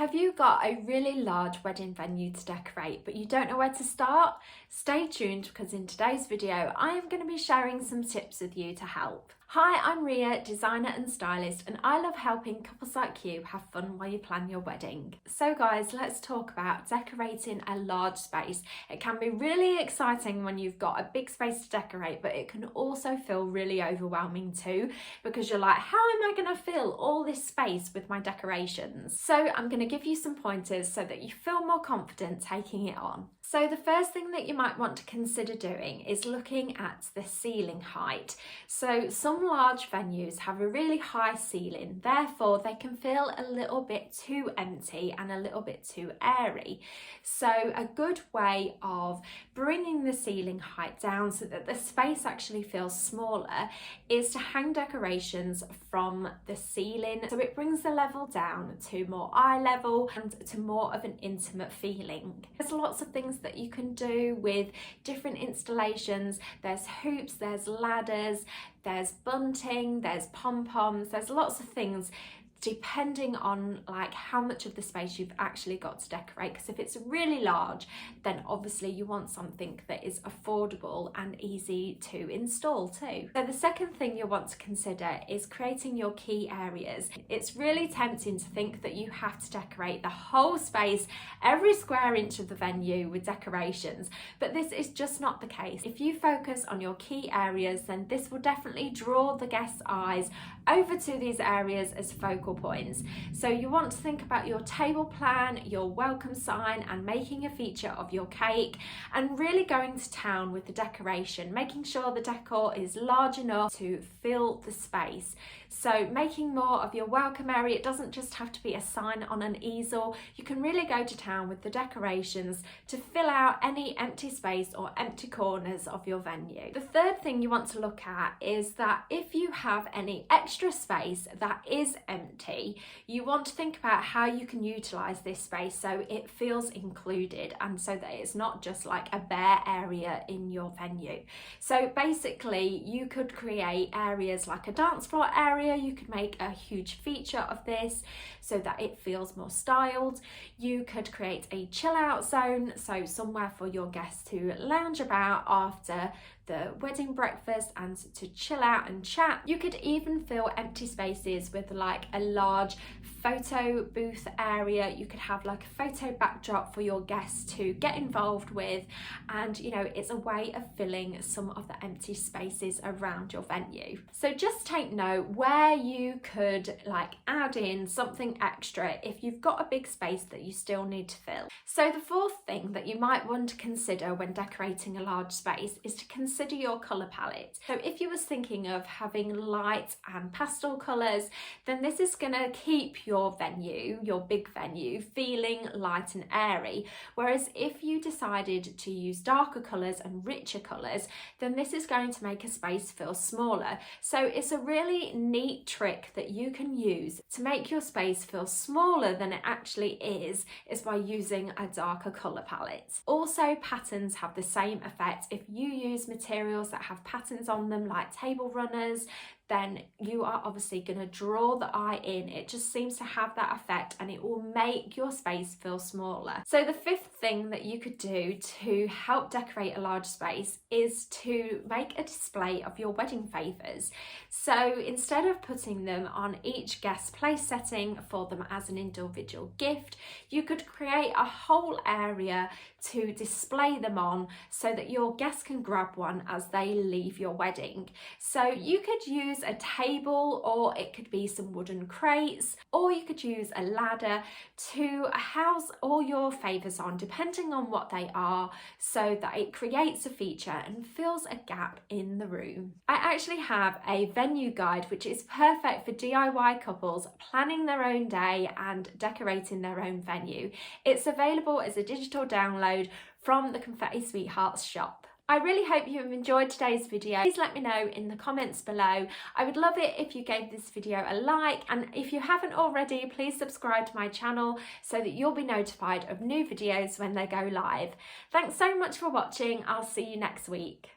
Have you got a really large wedding venue to decorate but you don't know where to start? Stay tuned because in today's video I am going to be sharing some tips with you to help. Hi, I'm Ria, designer and stylist, and I love helping couples like you have fun while you plan your wedding. So guys, let's talk about decorating a large space. It can be really exciting when you've got a big space to decorate, but it can also feel really overwhelming too, because you're like, how am I going to fill all this space with my decorations? So I'm going to give you some pointers so that you feel more confident taking it on. So the first thing that you might want to consider doing is looking at the ceiling height. So some large venues have a really high ceiling, therefore they can feel a little bit too empty and a little bit too airy. So a good way of bringing the ceiling height down so that the space actually feels smaller is to hang decorations from the ceiling. So it brings the level down to more eye level and to more of an intimate feeling. There's lots of things that you can do with different installations. There's hoops, there's ladders, there's bunting, there's pom-poms, there's lots of things depending on like how much of the space you've actually got to decorate, because if it's really large then obviously you want something that is affordable and easy to install too. So the second thing you'll want to consider is creating your key areas. It's really tempting to think that you have to decorate the whole space, every square inch of the venue with decorations, but this is just not the case. If you focus on your key areas, then this will definitely draw the guests' eyes over to these areas as focal points. So you want to think about your table plan, your welcome sign, and making a feature of your cake, and really going to town with the decoration, making sure the decor is large enough to fill the space. So making more of your welcome area, it doesn't just have to be a sign on an easel. You can really go to town with the decorations to fill out any empty space or empty corners of your venue. The third thing you want to look at is that if you have any extra space that is empty, you want to think about how you can utilize this space so it feels included and so that it's not just like a bare area in your venue. So basically you could create areas like a dance floor area. You could make a huge feature of this so that it feels more styled. You could create a chill out zone, so somewhere for your guests to lounge about after the wedding breakfast and to chill out and chat. You could even fill empty spaces with like a large photo booth area. You could have like a photo backdrop for your guests to get involved with, and you know, it's a way of filling some of the empty spaces around your venue. So just take note where you could like add in something extra if you've got a big space that you still need to fill. So the fourth thing that you might want to consider when decorating a large space is to consider your colour palette. So if you was thinking of having light and pastel colours, then this is going to keep your venue, your big venue, feeling light and airy. Whereas if you decided to use darker colours and richer colours, then this is going to make a space feel smaller. So it's a really neat trick that you can use to make your space feel smaller than it actually is by using a darker colour palette. Also, patterns have the same effect. If you use materials that have patterns on them like table runners, then you are obviously going to draw the eye in. It just seems to have that effect and it will make your space feel smaller. So the fifth thing that you could do to help decorate a large space is to make a display of your wedding favours. So instead of putting them on each guest place setting for them as an individual gift, you could create a whole area to display them on so that your guests can grab one as they leave your wedding. So you could use a table, or it could be some wooden crates, or you could use a ladder to house all your favours on, depending on what they are, so that it creates a feature and fills a gap in the room. I actually have a venue guide which is perfect for DIY couples planning their own day and decorating their own venue. It's available as a digital download from the Confetti Sweethearts shop. I really hope you have enjoyed today's video. Please let me know in the comments below. I would love it if you gave this video a like, and if you haven't already, please subscribe to my channel so that you'll be notified of new videos when they go live. Thanks so much for watching. I'll see you next week.